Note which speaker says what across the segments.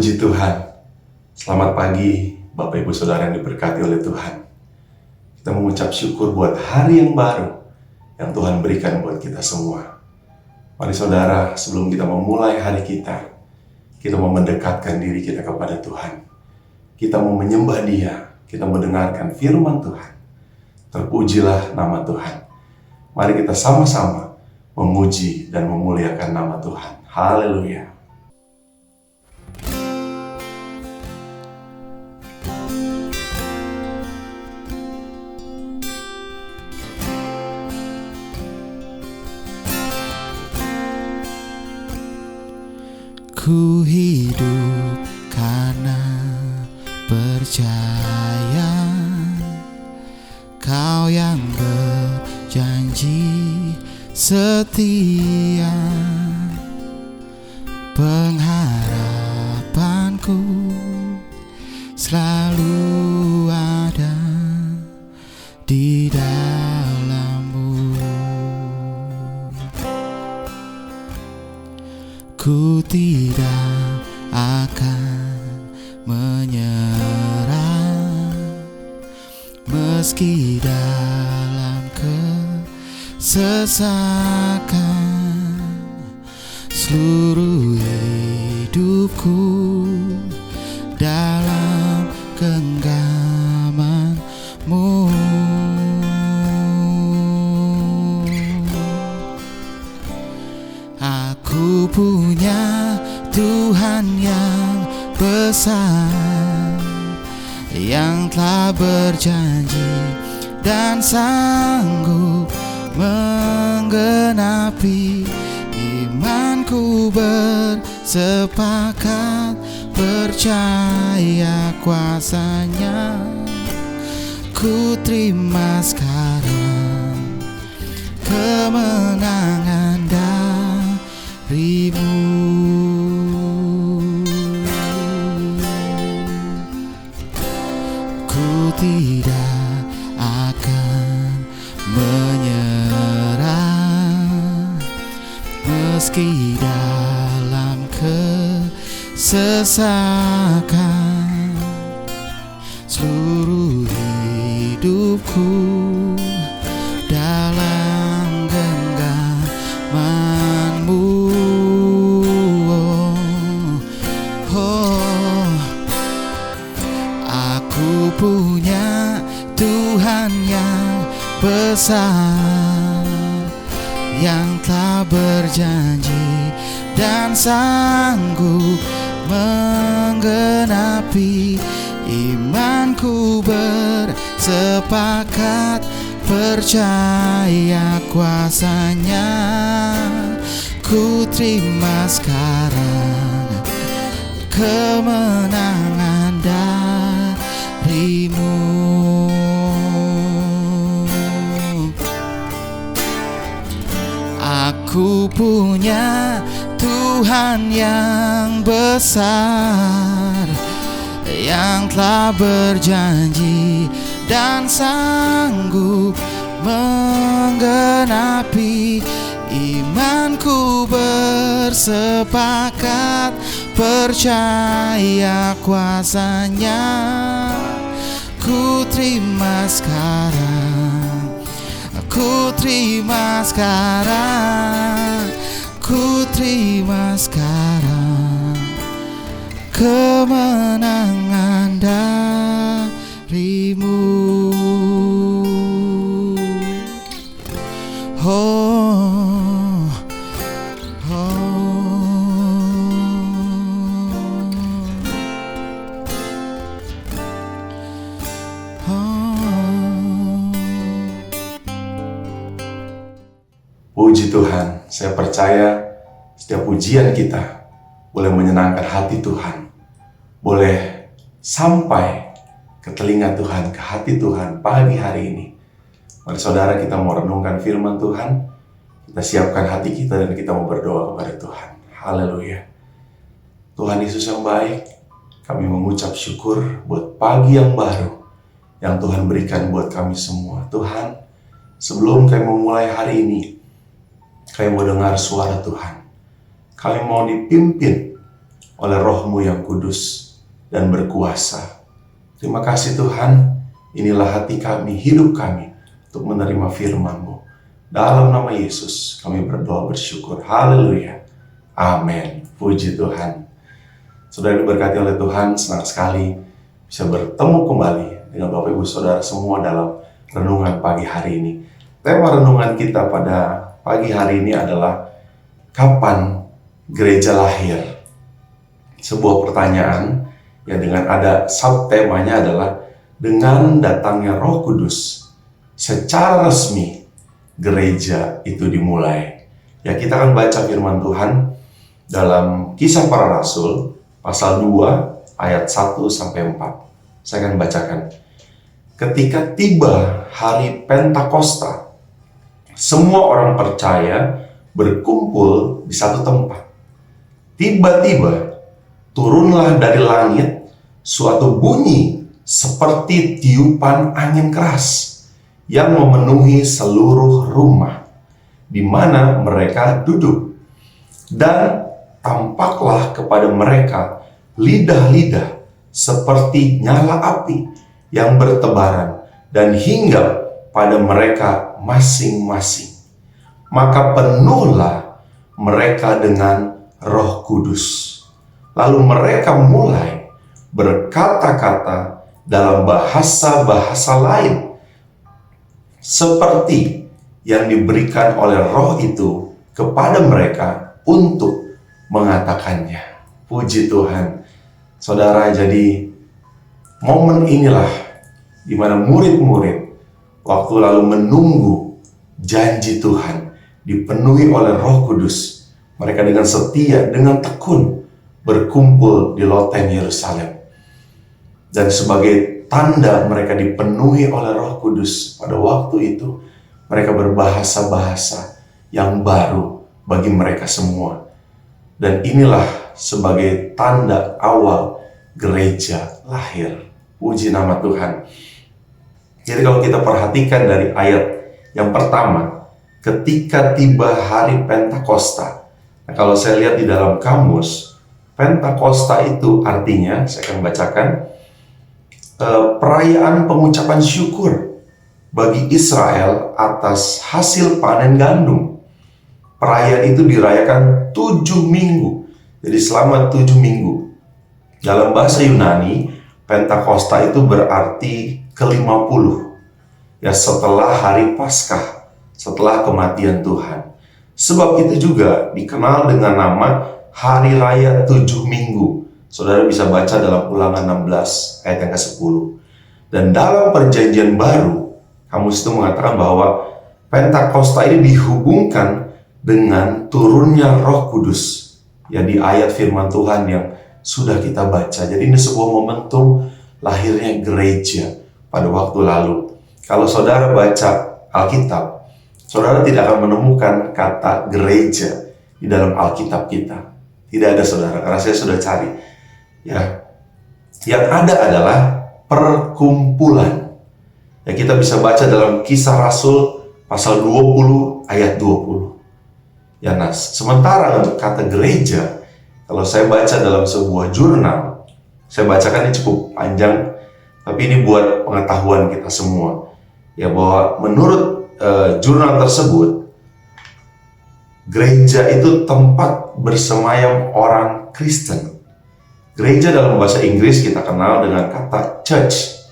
Speaker 1: Puji Tuhan. Selamat pagi Bapak Ibu Saudara yang diberkati oleh Tuhan. Kita mengucap syukur buat hari yang baru yang Tuhan berikan buat kita semua. Mari saudara, sebelum kita memulai hari kita mau mendekatkan diri kita kepada Tuhan. Kita mau menyembah Dia, kita mendengarkan firman Tuhan. Terpujilah nama Tuhan. Mari kita sama-sama memuji dan memuliakan nama Tuhan. Haleluya.
Speaker 2: Ku hidup karena percaya Kau yang berjanji setia. Pengharapanku selalu ada di dalam-Mu. Ku tidak akan menyerah meski dalam kesesakan. Seluruh hidupku dalam genggaman-Mu. Aku punya Tuhan yang besar, yang telah berjanji dan sanggup menggenapi. Imanku bersepakat percaya kuasa-Nya. Ku terima sekarang kemenangan dari-Mu. Ku tidak akan menyerah meski dalam kesesakan. Seluruh hidupku dalam genggaman-Mu. Aku punya Tuhan yang besar, yang telah berjanji dan sanggup menggenapi. Imanku bersepakat percaya kuasa-Nya. Ku terima sekarang kemenangan dari-Mu. Aku punya Tuhan yang besar, yang telah berjanji dan sanggup menggenapi. Imanku bersepakat percaya kuasa-Nya. Ku terima sekarang, ku terima sekarang, ku terima sekarang kemenangan dari-Mu. Oh,
Speaker 1: Puji Tuhan, saya percaya setiap pujian kita boleh menyenangkan hati Tuhan, boleh sampai ke telinga Tuhan, ke hati Tuhan pagi hari ini. Mari saudara, kita mau renungkan firman Tuhan, kita siapkan hati kita dan kita mau berdoa kepada Tuhan. Haleluya. Tuhan Yesus yang baik, kami mengucap syukur buat pagi yang baru yang Tuhan berikan buat kami semua. Tuhan, sebelum kami memulai hari ini, kami mau dengar suara Tuhan. Kami mau dipimpin oleh Roh-Mu yang kudus dan berkuasa. Terima kasih Tuhan, inilah hati kami, hidup kami untuk menerima firman-Mu. Dalam nama Yesus kami berdoa bersyukur. Haleluya. Amin. Puji Tuhan. Saudara diberkati oleh Tuhan, senang sekali bisa bertemu kembali dengan Bapak Ibu Saudara semua dalam renungan pagi hari ini. Tema renungan kita pada pagi hari ini adalah kapan gereja lahir? Sebuah pertanyaan yang dengan ada subtemanya adalah dengan datangnya Roh Kudus secara resmi gereja itu dimulai. Ya, kita akan baca firman Tuhan dalam Kisah Para Rasul pasal 2 ayat 1 sampai 4. Saya akan bacakan. Ketika tiba hari Pentakosta, semua orang percaya berkumpul di satu tempat. Tiba-tiba turunlah dari langit suatu bunyi seperti tiupan angin keras yang memenuhi seluruh rumah di mana mereka duduk. Dan tampaklah kepada mereka lidah-lidah seperti nyala api yang bertebaran dan hinggap pada mereka masing-masing. Maka penuhlah mereka dengan Roh Kudus. Lalu mereka mulai berkata-kata dalam bahasa-bahasa lain seperti yang diberikan oleh Roh itu kepada mereka untuk mengatakannya. Puji Tuhan. Saudara, jadi momen inilah di mana murid-murid waktu lalu menunggu janji Tuhan dipenuhi oleh Roh Kudus. Mereka dengan setia, dengan tekun berkumpul di loteng Yerusalem. Dan sebagai tanda mereka dipenuhi oleh Roh Kudus pada waktu itu, mereka berbahasa-bahasa yang baru bagi mereka semua. Dan inilah sebagai tanda awal gereja lahir. Puji nama Tuhan. Jadi kalau kita perhatikan dari ayat yang pertama, ketika tiba hari Pentakosta. Nah, kalau saya lihat di dalam kamus, Pentakosta itu artinya, saya akan bacakan, perayaan pengucapan syukur bagi Israel atas hasil panen gandum. Perayaan itu dirayakan 7 minggu. Jadi selama 7 minggu. Dalam bahasa Yunani, Pentakosta itu berarti ke-50. Ya, setelah hari Paskah, setelah kematian Tuhan. Sebab itu juga dikenal dengan nama Hari Raya 7 Minggu. Saudara bisa baca dalam Ulangan 16 ayat yang ke-10. Dan dalam Perjanjian Baru, kamus itu mengatakan bahwa Pentakosta ini dihubungkan dengan turunnya Roh Kudus. Ya, di ayat firman Tuhan yang sudah kita baca. Jadi ini sebuah momentum lahirnya gereja pada waktu lalu. Kalau saudara baca Alkitab, saudara tidak akan menemukan kata gereja di dalam Alkitab kita. Tidak ada, saudara, karena saya sudah cari. Ya, yang ada adalah perkumpulan. Ya, kita bisa baca dalam Kisah Rasul pasal 20 ayat 20. Ya, nah, sementara untuk kata gereja, kalau saya baca dalam sebuah jurnal, saya bacakan ini cukup panjang, tapi ini buat pengetahuan kita semua. Ya, bahwa menurut jurnal tersebut, gereja itu tempat bersemayam orang Kristen. Gereja dalam bahasa Inggris kita kenal dengan kata church.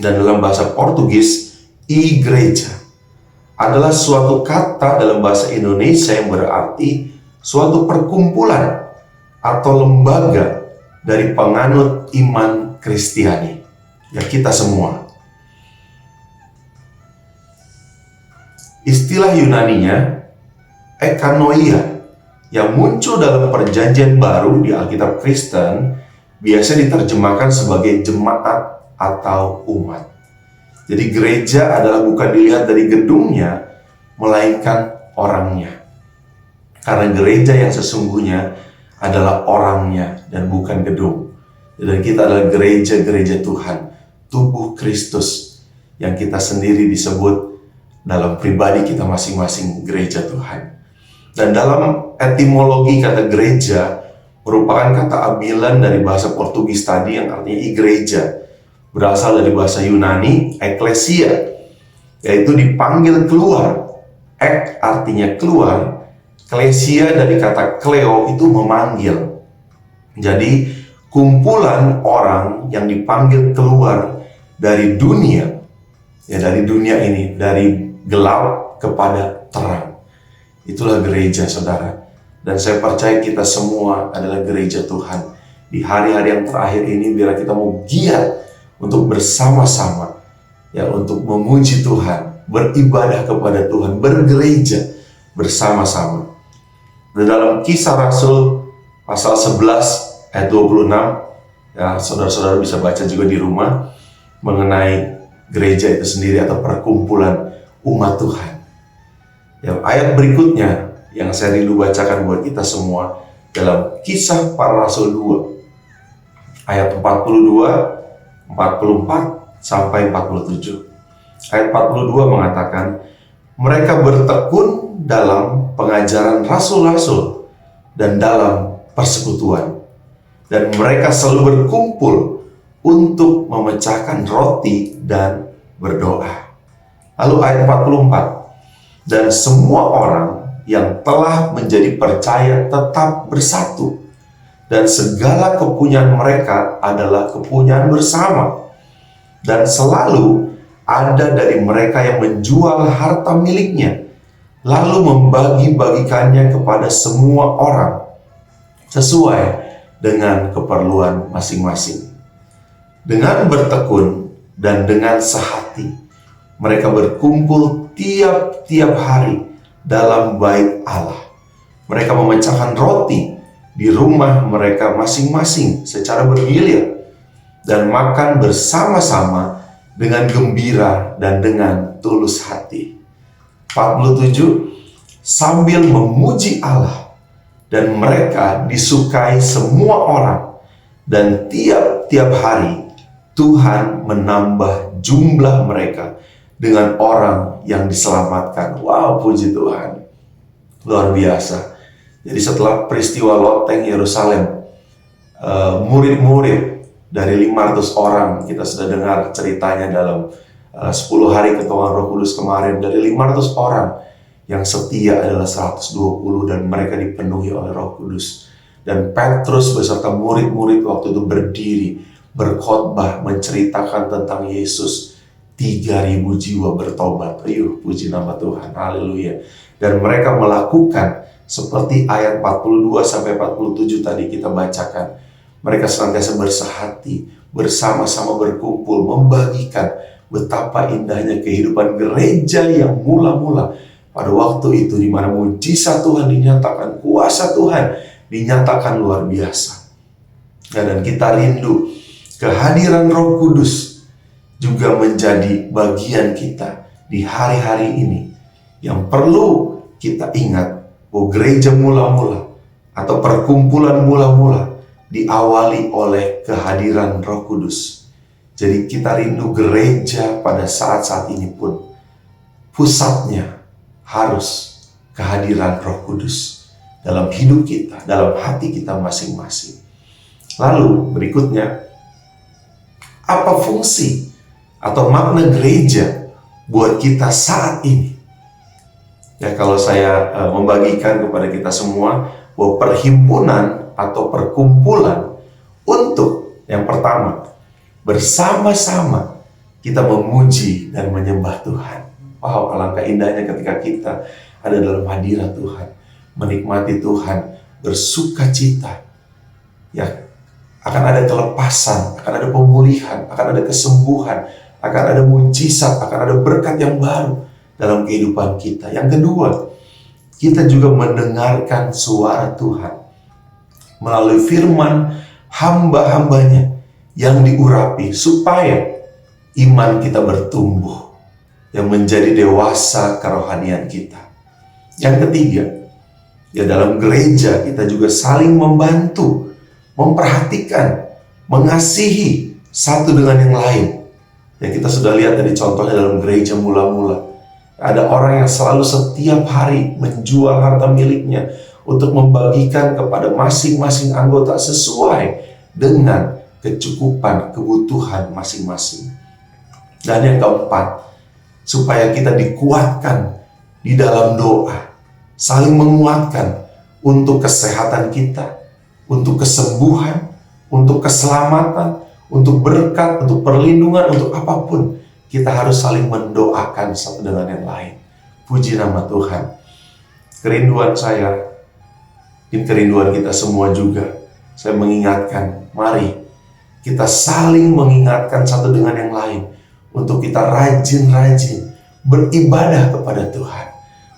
Speaker 1: Dan dalam bahasa Portugis, igreja adalah suatu kata dalam bahasa Indonesia yang berarti suatu perkumpulan atau lembaga dari penganut iman Kristiani. Ya, kita semua. Istilah Yunaninya ekanoia yang muncul dalam Perjanjian Baru di Alkitab Kristen biasa diterjemahkan sebagai jemaat atau umat. Jadi gereja adalah bukan dilihat dari gedungnya, melainkan orangnya. Karena gereja yang sesungguhnya adalah orangnya dan bukan gedung. Dan kita adalah gereja-gereja Tuhan, tubuh Kristus yang kita sendiri disebut dalam pribadi kita masing-masing gereja Tuhan. Dan dalam etimologi kata gereja merupakan kata ambilan dari bahasa Portugis tadi yang artinya igreja. Berasal dari bahasa Yunani, eklesia, yaitu dipanggil keluar. Ek artinya keluar, klesia dari kata kleo itu memanggil. Jadi kumpulan orang yang dipanggil keluar dari dunia, ya dari dunia ini, dari gelap kepada terang. Itulah gereja, saudara. Dan saya percaya kita semua adalah gereja Tuhan. Di hari-hari yang terakhir ini, biar kita mau giat untuk bersama-sama, ya, untuk memuji Tuhan, beribadah kepada Tuhan, bergereja bersama-sama. Dan dalam Kisah Rasul pasal 11 ayat 26, ya, saudara-saudara bisa baca juga di rumah mengenai gereja itu sendiri atau perkumpulan umat Tuhan. Ya, ayat berikutnya yang saya rindu bacakan buat kita semua dalam Kisah Para Rasul 2 ayat 42, 44 sampai 47. Ayat 42 mengatakan, mereka bertekun dalam pengajaran rasul-rasul dan dalam persekutuan, dan mereka selalu berkumpul untuk memecahkan roti dan berdoa. Lalu ayat 44, dan semua orang yang telah menjadi percaya tetap bersatu, dan segala kepunyaan mereka adalah kepunyaan bersama, dan selalu ada dari mereka yang menjual harta miliknya, lalu membagi-bagikannya kepada semua orang sesuai dengan keperluan masing-masing. Dengan bertekun dan dengan sehati, mereka berkumpul tiap-tiap hari dalam bait Allah. Mereka memecahkan roti di rumah mereka masing-masing secara bergilir dan makan bersama-sama dengan gembira dan dengan tulus hati. 47, sambil memuji Allah, dan mereka disukai semua orang, dan tiap-tiap hari Tuhan menambah jumlah mereka dengan orang yang diselamatkan. Wow, puji Tuhan. Luar biasa. Jadi setelah peristiwa loteng Yerusalem, murid-murid dari 500 orang, kita sudah dengar ceritanya dalam 10 hari ketuaan Roh Kudus kemarin, dari 500 orang yang setia adalah 120 dan mereka dipenuhi oleh Roh Kudus. Dan Petrus beserta murid-murid waktu itu berdiri, berkhotbah, menceritakan tentang Yesus. 3.000 jiwa bertobat. Puji nama Tuhan. Haleluya. Dan mereka melakukan seperti ayat 42 sampai 47 tadi kita bacakan. Mereka senantiasa bersehati, bersama-sama berkumpul, membagikan betapa indahnya kehidupan gereja yang mula-mula pada waktu itu, di mana mujizat Tuhan dinyatakan, kuasa Tuhan dinyatakan luar biasa. Ya, dan kita rindu kehadiran Roh Kudus juga menjadi bagian kita di hari-hari ini. Yang perlu kita ingat bahwa gereja mula-mula atau perkumpulan mula-mula diawali oleh kehadiran Roh Kudus. Jadi kita rindu gereja pada saat-saat ini pun pusatnya harus kehadiran Roh Kudus dalam hidup kita, dalam hati kita masing-masing. Lalu berikutnya, apa fungsi atau makna gereja buat kita saat ini? Ya, kalau saya membagikan kepada kita semua bahwa perhimpunan atau perkumpulan untuk yang pertama, bersama-sama kita memuji dan menyembah Tuhan. Wow, alangkah indahnya ketika kita ada dalam hadirat Tuhan, menikmati Tuhan, bersuka cita. Ya, akan ada kelepasan, akan ada pemulihan, akan ada kesembuhan, akan ada mujizat, akan ada berkat yang baru dalam kehidupan kita. Yang kedua, kita juga mendengarkan suara Tuhan melalui firman hamba-hambanya yang diurapi supaya iman kita bertumbuh, yang menjadi dewasa kerohanian kita. Yang ketiga, ya dalam gereja kita juga saling membantu, memperhatikan, mengasihi satu dengan yang lain. Ya, kita sudah lihat dari contohnya dalam gereja mula-mula. Ada orang yang selalu setiap hari menjual harta miliknya untuk membagikan kepada masing-masing anggota sesuai dengan kecukupan kebutuhan masing-masing. Dan yang keempat, supaya kita dikuatkan di dalam doa, saling menguatkan untuk kesehatan kita, untuk kesembuhan, untuk keselamatan, untuk berkat, untuk perlindungan, untuk apapun. Kita harus saling mendoakan satu dengan yang lain. Puji nama Tuhan. Kerinduan saya, mungkin kerinduan kita semua juga, saya mengingatkan, mari kita saling mengingatkan satu dengan yang lain untuk kita rajin-rajin beribadah kepada Tuhan.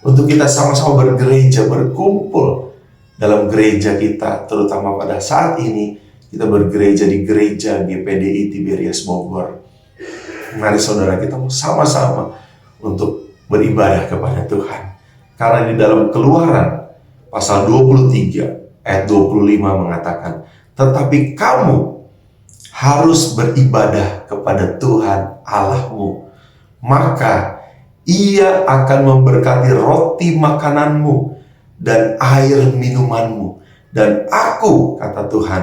Speaker 1: Untuk kita sama-sama bergereja, berkumpul dalam gereja kita, terutama pada saat ini kita bergereja di gereja GPDI Tiberias Bogor. Mari saudara, kita sama-sama untuk beribadah kepada Tuhan. Karena di dalam Keluaran pasal 23 ayat 25 mengatakan, tetapi kamu harus beribadah kepada Tuhan Allahmu, maka Ia akan memberkati roti makananmu dan air minumanmu. Dan aku, kata Tuhan,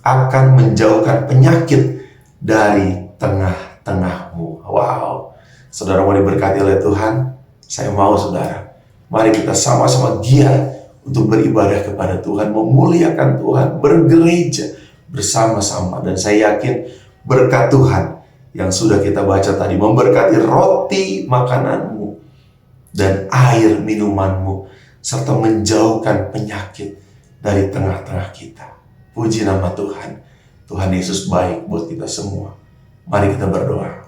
Speaker 1: akan menjauhkan penyakit dari tengah-tengahmu. Wow, saudara mau diberkati oleh Tuhan? Saya mau saudara. Mari kita sama-sama giat untuk beribadah kepada Tuhan, memuliakan Tuhan, bergereja bersama-sama. Dan saya yakin berkat Tuhan yang sudah kita baca tadi, memberkati roti makananmu dan air minumanmu, serta menjauhkan penyakit dari tengah-tengah kita. Puji nama Tuhan. Tuhan Yesus baik buat kita semua. Mari kita berdoa.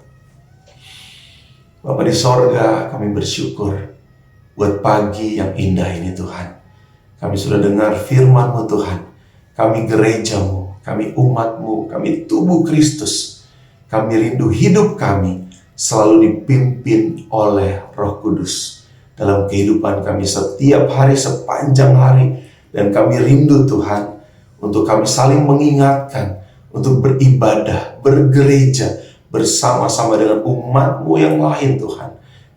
Speaker 1: Bapa di sorga, kami bersyukur buat pagi yang indah ini Tuhan. Kami sudah dengar firman-Mu Tuhan. Kami gereja-Mu, kami umat-Mu, kami tubuh Kristus. Kami rindu hidup kami selalu dipimpin oleh Roh Kudus dalam kehidupan kami setiap hari sepanjang hari. Dan kami rindu Tuhan untuk kami saling mengingatkan untuk beribadah, bergereja bersama-sama dengan umat-Mu yang lain Tuhan.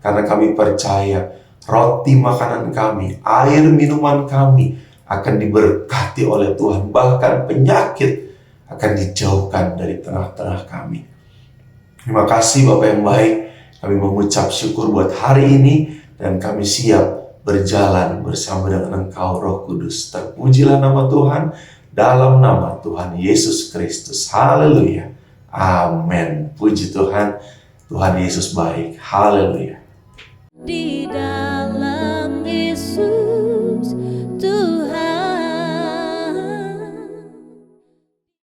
Speaker 1: Karena kami percaya roti makanan kami, air minuman kami akan diberkati oleh Tuhan. Bahkan penyakit akan dijauhkan dari tengah-tengah kami. Terima kasih Bapak yang baik. Kami mengucap syukur buat hari ini dan kami siap berjalan bersama dengan Engkau Roh Kudus. Terpujilah nama Tuhan dalam nama Tuhan Yesus Kristus. Haleluya. Amin. Puji Tuhan. Tuhan Yesus baik. Haleluya.